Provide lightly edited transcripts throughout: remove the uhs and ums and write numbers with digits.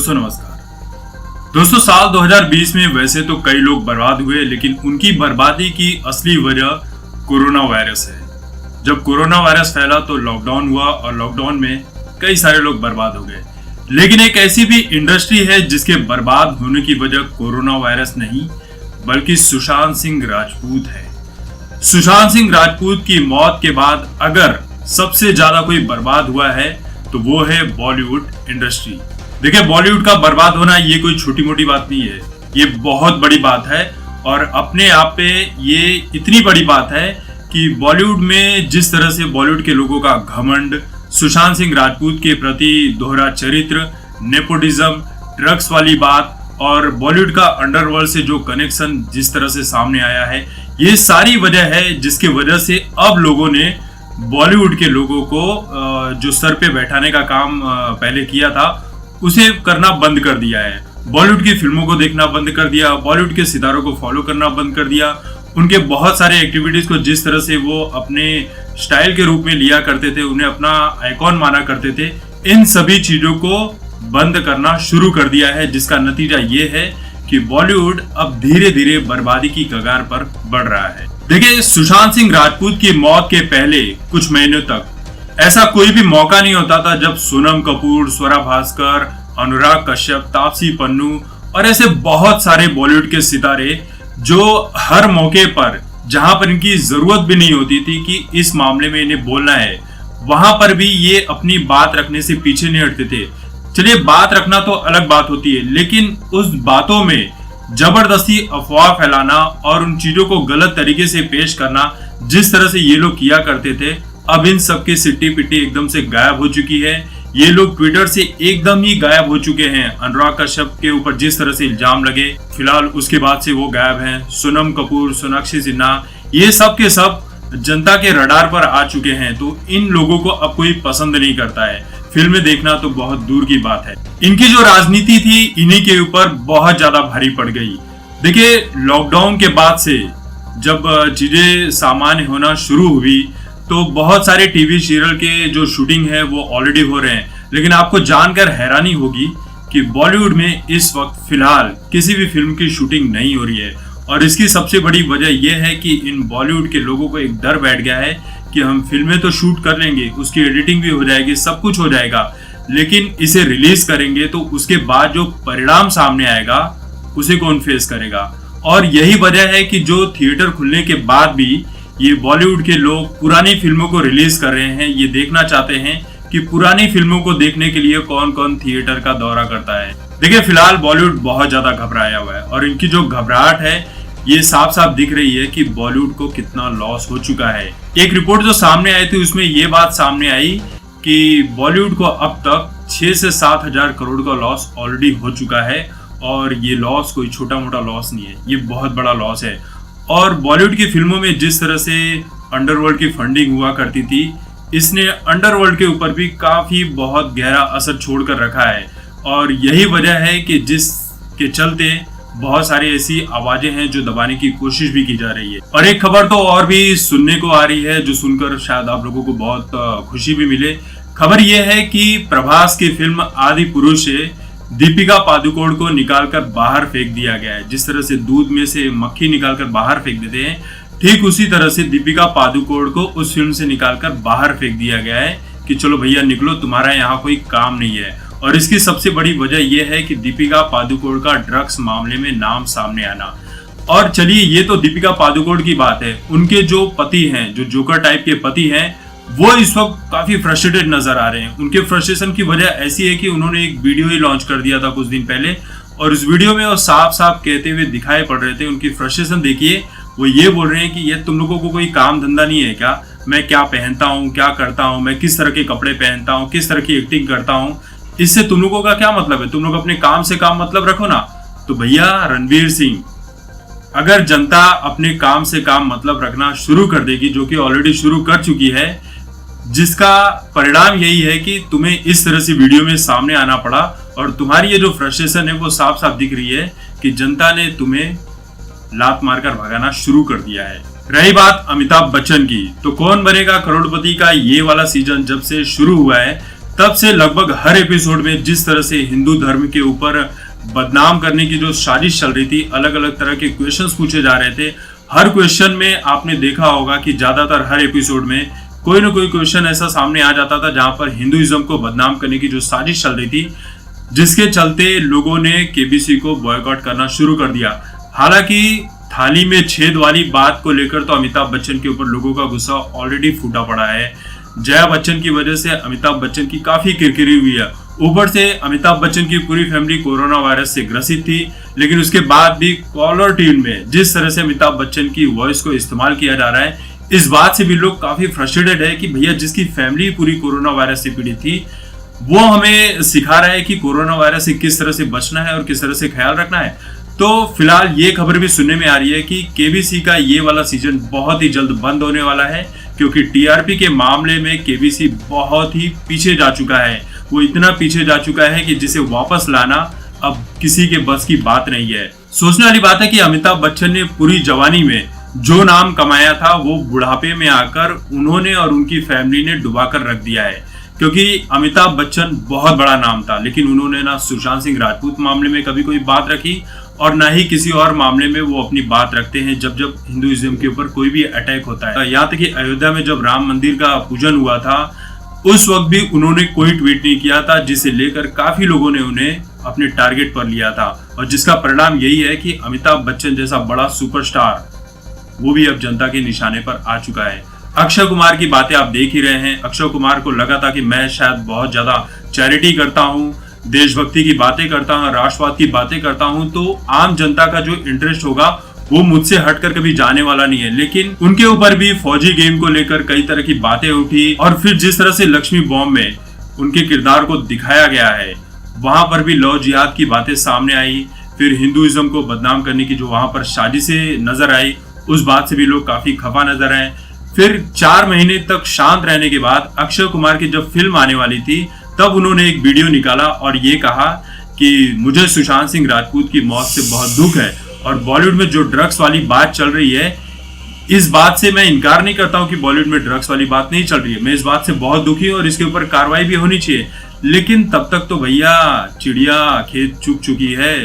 दोस्तों नमस्कार। दोस्तों साल 2020 में वैसे तो कई लोग बर्बाद हुए, लेकिन उनकी बर्बादी की असली वजह कोरोना वायरस है। जब कोरोना वायरस फैला तो लॉकडाउन हुआ और लॉकडाउन में कई सारे लोग बर्बाद हो गए। लेकिन एक ऐसी भी इंडस्ट्री है जिसके बर्बाद होने की वजह कोरोना वायरस नहीं बल्कि सुशांत सिंह राजपूत है। सुशांत सिंह राजपूत की मौत के बाद अगर सबसे ज्यादा कोई बर्बाद हुआ है तो वो है बॉलीवुड इंडस्ट्री। देखिए, बॉलीवुड का बर्बाद होना ये कोई छोटी मोटी बात नहीं है, ये बहुत बड़ी बात है। और अपने आप पे ये इतनी बड़ी बात है कि बॉलीवुड में जिस तरह से बॉलीवुड के लोगों का घमंड, सुशांत सिंह राजपूत के प्रति दोहरा चरित्र, नेपोटिज्म, ड्रग्स वाली बात और बॉलीवुड का अंडरवर्ल्ड से जो कनेक्शन जिस तरह से सामने आया है, ये सारी वजह है जिसकी वजह से अब लोगों ने बॉलीवुड के लोगों को जो सर पे बैठाने का काम पहले किया था उसे करना बंद कर दिया है। बॉलीवुड की फिल्मों को देखना बंद कर दिया, बॉलीवुड के सितारों को फॉलो करना बंद कर दिया। उनके बहुत सारे एक्टिविटीज को जिस तरह से वो अपने स्टाइल के रूप में लिया करते थे, उन्हें अपना आइकॉन माना करते थे, इन सभी चीजों को बंद करना शुरू कर दिया है, जिसका नतीजा ये है कि बॉलीवुड अब धीरे धीरे बर्बादी की कगार पर बढ़ रहा है। देखिए, सुशांत सिंह राजपूत की मौत के पहले कुछ महीनों तक ऐसा कोई भी मौका नहीं होता था जब सोनम कपूर, स्वरा भास्कर, अनुराग कश्यप, तापसी पन्नू और ऐसे बहुत सारे बॉलीवुड के सितारे जो हर मौके पर, जहां पर इनकी जरूरत भी नहीं होती थी कि इस मामले में इन्हें बोलना है, वहां पर भी ये अपनी बात रखने से पीछे नहीं हटते थे। चलिए, बात रखना तो अलग बात होती है, लेकिन उस बातों में जबरदस्ती अफवाह फैलाना और उन चीजों को गलत तरीके से पेश करना, जिस तरह से ये लोग किया करते थे, अब इन सबकी सिट्टी पिट्टी एकदम से गायब हो चुकी है। ये लोग ट्विटर से एकदम ही गायब हो चुके हैं। अनुराग कश्यप के ऊपर जिस तरह से इल्जाम लगे, फिलहाल उसके बाद से वो गायब हैं। सोनम कपूर, सोनाक्षी सिन्हा, ये सब के सब जनता के रडार पर आ चुके हैं, तो इन लोगों को अब कोई पसंद नहीं करता है। फिल्में देखना तो बहुत दूर की बात है। इनकी जो राजनीति थी इन्हीं के ऊपर बहुत ज्यादा भारी पड़ गई। देखिए, लॉकडाउन के बाद से जब चीजें सामान्य होना शुरू हुई तो बहुत सारे टीवी सीरियल के जो शूटिंग है वो ऑलरेडी हो रहे हैं, लेकिन आपको जानकर हैरानी होगी कि बॉलीवुड में इस वक्त फिलहाल किसी भी फिल्म की शूटिंग नहीं हो रही है। और इसकी सबसे बड़ी वजह यह है कि इन बॉलीवुड के लोगों को एक डर बैठ गया है कि हम फिल्में तो शूट कर लेंगे, उसकी एडिटिंग भी हो जाएगी, सब कुछ हो जाएगा, लेकिन इसे रिलीज करेंगे तो उसके बाद जो परिणाम सामने आएगा उसे कौन फेस करेगा। और यही वजह है कि जो थिएटर खुलने के बाद भी ये बॉलीवुड के लोग पुरानी फिल्मों को रिलीज कर रहे हैं। ये देखना चाहते हैं कि पुरानी फिल्मों को देखने के लिए कौन कौन थिएटर का दौरा करता है। देखिए, फिलहाल बॉलीवुड बहुत ज्यादा घबराया हुआ है और इनकी जो घबराहट है ये साफ साफ दिख रही है कि बॉलीवुड को कितना लॉस हो चुका है। एक रिपोर्ट जो सामने आई थी उसमें ये बात सामने आई कि बॉलीवुड को अब तक 6 से 7 हजार करोड़ का लॉस ऑलरेडी हो चुका है। और ये लॉस कोई छोटा मोटा लॉस नहीं है, ये बहुत बड़ा लॉस है। और बॉलीवुड की फिल्मों में जिस तरह से अंडरवर्ल्ड की फंडिंग हुआ करती थी, इसने अंडरवर्ल्ड के ऊपर भी काफी बहुत गहरा असर छोड़कर रखा है। और यही वजह है कि जिसके चलते बहुत सारी ऐसी आवाजें हैं जो दबाने की कोशिश भी की जा रही है। और एक खबर तो और भी सुनने को आ रही है जो सुनकर शायद आप लोगों को बहुत खुशी भी मिले। खबर यह है कि प्रभास की फिल्म आदि पुरुष से दीपिका पादुकोण को निकालकर बाहर फेंक दिया गया है। जिस तरह से दूध में से मक्खी निकालकर बाहर फेंक देते हैं, ठीक उसी तरह से दीपिका पादुकोण को उस फिल्म से निकालकर बाहर फेंक दिया गया है कि चलो भैया निकलो, तुम्हारा यहाँ कोई काम नहीं है। और इसकी सबसे बड़ी वजह यह है कि दीपिका पादुकोण का ड्रग्स मामले में नाम सामने आना। और चलिए, ये तो दीपिका पादुकोण की बात है। उनके जो पति हैं, जो जोकर टाइप के पति हैं, वो इस वक्त काफी फ्रस्ट्रेटेड नजर आ रहे हैं। उनके फ्रस्ट्रेशन की वजह ऐसी है कि उन्होंने एक वीडियो ही लॉन्च कर दिया था कुछ दिन पहले, और उस वीडियो में वो साफ साफ कहते हुए दिखाई पड़ रहे थे। उनकी फ्रस्ट्रेशन देखिए, वो ये बोल रहे हैं कि ये तुम लोगों को कोई काम धंधा नहीं है क्या? मैं क्या पहनता हूँ, क्या करता हूँ, मैं किस तरह के कपड़े पहनता हूँ, किस तरह की एक्टिंग करता हूँ, इससे तुम लोगों का क्या मतलब है? तुम लोग अपने काम से काम मतलब रखो ना। तो भैया रणवीर सिंह, अगर जनता अपने काम से काम मतलब रखना शुरू कर देगी, जो कि ऑलरेडी शुरू कर चुकी है, जिसका परिणाम यही है कि तुम्हें इस तरह से वीडियो में सामने आना पड़ा। और तुम्हारी ये जो फ्रस्ट्रेशन है वो साफ साफ दिख रही है कि जनता ने तुम्हें लात मारकर भगाना शुरू कर दिया है। रही बात अमिताभ बच्चन की, तो कौन बनेगा करोड़पति का ये वाला सीजन जब से शुरू हुआ है, तब से लगभग हर एपिसोड में जिस तरह से हिंदू धर्म के ऊपर बदनाम करने की जो साजिश चल रही थी, अलग अलग तरह के क्वेश्चंस पूछे जा रहे थे। हर क्वेश्चन में आपने देखा होगा कि ज्यादातर हर एपिसोड में कोई ना कोई क्वेश्चन ऐसा सामने आ जाता था जहां पर हिंदुइज्म को बदनाम करने की जो साजिश चल रही थी, जिसके चलते लोगों ने केबीसी को बॉयकॉट करना शुरू कर दिया। हालांकि थाली में छेद वाली बात को लेकर तो अमिताभ बच्चन के ऊपर लोगों का गुस्सा ऑलरेडी फूटा पड़ा है। जया बच्चन की वजह से अमिताभ बच्चन की काफी किरकिरी हुई है। ऊपर से अमिताभ बच्चन की पूरी फैमिली कोरोना वायरस से ग्रसित थी, लेकिन उसके बाद भी कॉलर ट्यून में जिस तरह से अमिताभ बच्चन की वॉइस को इस्तेमाल किया जा रहा है, इस बात से भी लोग काफी फ्रस्ट्रेटेड है कि भैया जिसकी फैमिली पूरी कोरोना वायरस से पीड़ित थी, वो हमें सिखा रहा है कि कोरोना वायरस से किस तरह से बचना है और किस तरह से ख्याल रखना है। तो फिलहाल ये खबर भी सुनने में आ रही है कि केबीसी का ये वाला सीजन बहुत ही जल्द बंद होने वाला है, क्योंकि टीआरपी के मामले में केबीसी बहुत ही पीछे जा चुका है। वो इतना पीछे जा चुका है कि जिसे वापस लाना अब किसी के बस की बात नहीं है। सोचने वाली बात है कि अमिताभ बच्चन ने पूरी जवानी में जो नाम कमाया था वो बुढ़ापे में आकर उन्होंने और उनकी फैमिली ने डुबा कर रख दिया है। क्योंकि अमिताभ बच्चन बहुत बड़ा नाम था, लेकिन उन्होंने ना सुशांत सिंह राजपूत मामले में कभी कोई बात रखी और ना ही किसी और मामले में वो अपनी बात रखते हैं जब जब हिंदुइज्म के ऊपर कोई भी अटैक होता है। यहाँ तक कि अयोध्या में जब राम मंदिर का पूजन हुआ था, उस वक्त भी उन्होंने कोई ट्वीट नहीं किया था, जिसे लेकर काफी लोगों ने उन्हें अपने टारगेट पर लिया था। और जिसका परिणाम यही है कि अमिताभ बच्चन जैसा बड़ा सुपरस्टार वो भी अब जनता के निशाने पर आ चुका है। अक्षय कुमार की बातें आप देख ही रहे हैं। अक्षय कुमार को लगा था कि मैं शायद बहुत ज्यादा चैरिटी करता हूँ, देशभक्ति की बातें करता हूँ, राष्ट्रवाद की बातें करता हूँ, तो आम जनता का जो इंटरेस्ट होगा वो मुझसे हटकर कभी जाने वाला नहीं है। लेकिन उनके ऊपर भी फौजी गेम को लेकर कई तरह की बातें उठी, और फिर जिस तरह से लक्ष्मी बॉम्ब में उनके किरदार को दिखाया गया है, वहां पर भी लव जिहाद की बातें सामने आई। फिर हिंदुइज्म को बदनाम करने की जो वहां पर साजिशें नजर आई, उस बात से भी लोग काफी खफा नजर आए। फिर 4 महीने तक शांत रहने के बाद अक्षय कुमार की जब फिल्म आने वाली थी, तब उन्होंने एक वीडियो निकाला और ये कहा कि मुझे सुशांत सिंह राजपूत की मौत से बहुत दुख है, और बॉलीवुड में जो ड्रग्स वाली बात चल रही है, इस बात से मैं इनकार नहीं करता हूं कि बॉलीवुड में ड्रग्स वाली बात नहीं चल रही है। मैं इस बात से बहुत दुखी हूं और इसके ऊपर कार्रवाई भी होनी चाहिए। लेकिन तब तक तो भैया चिड़िया खेत चुग चुकी है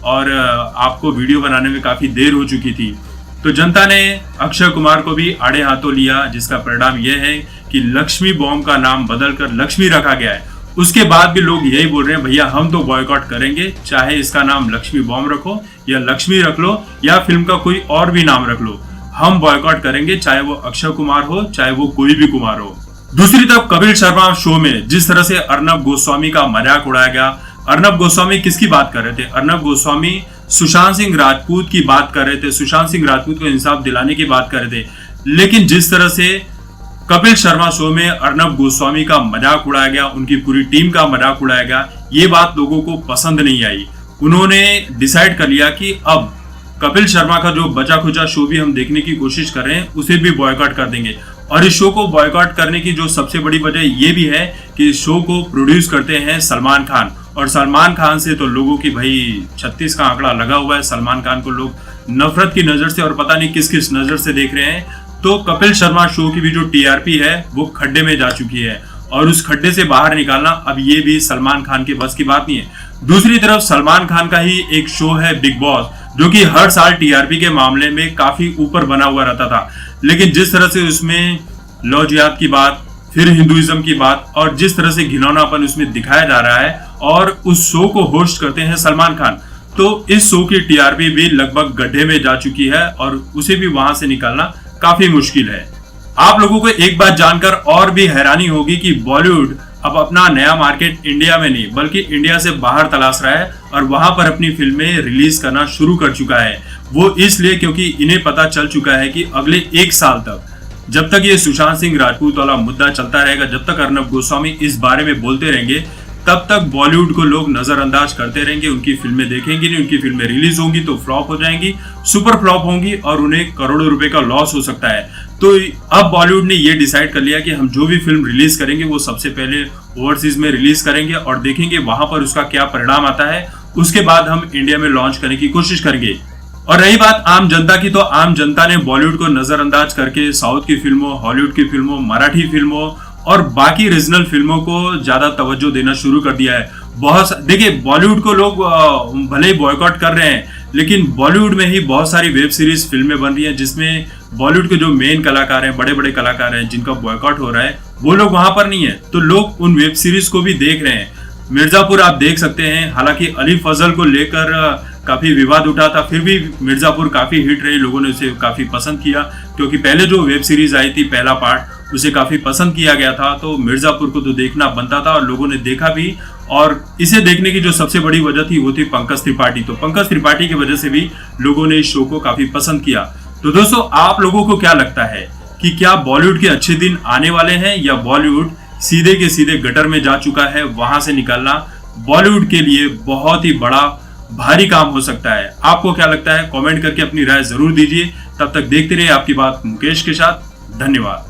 और आपको वीडियो बनाने में काफी देर हो चुकी थी। तो जनता ने अक्षय कुमार को भी आड़े हाथों लिया, जिसका परिणाम यह है कि लक्ष्मी बॉम्ब का नाम बदलकर लक्ष्मी रखा गया है। उसके बाद भी लोग यही बोल रहे हैं, भैया हम तो बॉयकॉट करेंगे, चाहे इसका नाम लक्ष्मी बॉम्ब रखो या लक्ष्मी रख लो या फिल्म का कोई और भी नाम रख लो, हम बॉयकॉट करेंगे, चाहे वो अक्षय कुमार हो चाहे वो कोई भी कुमार हो। दूसरी तरफ कपिल शर्मा शो में जिस तरह से अर्नब गोस्वामी का मजाक उड़ाया गया, अर्नब गोस्वामी किसकी बात कर रहे थे? अर्नब गोस्वामी सुशांत सिंह राजपूत की बात कर रहे थे, सुशांत सिंह राजपूत को इंसाफ दिलाने की बात कर रहे थे। लेकिन जिस तरह से कपिल शर्मा शो में अर्नब गोस्वामी का मजाक उड़ाया गया, उनकी पूरी टीम का मजाक उड़ाया गया, ये बात लोगों को पसंद नहीं आई। उन्होंने डिसाइड कर लिया कि अब कपिल शर्मा का जो बचा खुचा शो भी हम देखने की कोशिश कर रहे हैं, उसे भी बॉयकॉट कर देंगे। और इस शो को बॉयकॉट करने की जो सबसे बड़ी वजह ये भी है कि इस शो को प्रोड्यूस करते हैं सलमान खान, और सलमान खान से तो लोगों की भाई 36 का आंकड़ा लगा हुआ है। सलमान खान को लोग नफरत की नजर से और पता नहीं किस किस नजर से देख रहे हैं। तो कपिल शर्मा शो की भी जो टीआरपी है वो खड्डे में जा चुकी है, और उस खड्डे से बाहर निकालना अब ये भी सलमान खान के बस की बात नहीं है। दूसरी तरफ सलमान खान का ही एक शो है बिग बॉस, जो कि हर साल टीआरपी के मामले में काफी ऊपर बना हुआ रहता था। लेकिन जिस तरह से उसमें लव जिहाद की बात, फिर हिंदुइज्म की बात, और जिस तरह से घिनौनापन उसमें दिखाया जा रहा है, और उस शो को होस्ट करते हैं सलमान खान, तो इस शो की टीआरपी भी लगभग गड्ढे में जा चुकी है और उसे भी वहां से निकालना काफी मुश्किल है। आप लोगों को एक बात जानकर और भी हैरानी होगी कि बॉलीवुड अब अपना नया मार्केट इंडिया में नहीं बल्कि इंडिया से बाहर तलाश रहा है, और वहां पर अपनी फिल्में रिलीज करना शुरू कर चुका है। वो इसलिए क्योंकि इन्हें पता चल चुका है कि अगले 1 साल तक, जब तक ये सुशांत सिंह राजपूत वाला मुद्दा चलता रहेगा, जब तक अर्नब गोस्वामी इस बारे में बोलते रहेंगे, तब तक बॉलीवुड को लोग नजरअंदाज करते रहेंगे। उनकी फिल्में देखेंगे नहीं, उनकी फिल्में रिलीज होंगी तो फ्लॉप हो जाएंगी, सुपर फ्लॉप होंगी, और उन्हें करोड़ों रुपए का लॉस हो सकता है। तो अब बॉलीवुड ने ये डिसाइड कर लिया कि हम जो भी फिल्म रिलीज करेंगे वो सबसे पहले ओवरसीज में रिलीज करेंगे और देखेंगे वहां पर उसका क्या परिणाम आता है। उसके बाद हम इंडिया में लॉन्च करने की कोशिश करेंगे। और रही बात आम जनता की, तो आम जनता ने बॉलीवुड को नजरअंदाज करके साउथ की फिल्मों, हॉलीवुड की फिल्मों, मराठी फिल्मों और बाकी रीजनल फिल्मों को ज्यादा तवज्जो देना शुरू कर दिया है। देखिए, बॉलीवुड को लोग भले ही बॉयकॉट कर रहे हैं, लेकिन बॉलीवुड में ही बहुत सारी वेब सीरीज फिल्में बन रही हैं जिसमें बॉलीवुड के जो मेन कलाकार हैं, बड़े बड़े कलाकार हैं जिनका बॉयकॉट हो रहा है, वो लोग वहां पर नहीं है, तो लोग उन वेब सीरीज को भी देख रहे हैं। मिर्जापुर आप देख सकते हैं, हालांकि अली फजल को लेकर काफी विवाद उठा था, फिर भी मिर्जापुर काफी हिट रही, लोगों ने उसे काफी पसंद किया, क्योंकि पहले जो वेब सीरीज आई थी पहला पार्ट उसे काफी पसंद किया गया था। तो मिर्जापुर को तो देखना बनता था और लोगों ने देखा भी, और इसे देखने की जो सबसे बड़ी वजह थी वो थी पंकज त्रिपाठी। तो पंकज त्रिपाठी की वजह से भी लोगों ने इस शो को काफी पसंद किया। तो दोस्तों, आप लोगों को क्या लगता है कि क्या बॉलीवुड के अच्छे दिन आने वाले हैं, या बॉलीवुड सीधे के सीधे गटर में जा चुका है? वहां से निकलना बॉलीवुड के लिए बहुत ही बड़ा भारी काम हो सकता है। आपको क्या लगता है? कमेंट करके अपनी राय जरूर दीजिए। तब तक देखते रहिए आपकी बात मुकेश के साथ। धन्यवाद।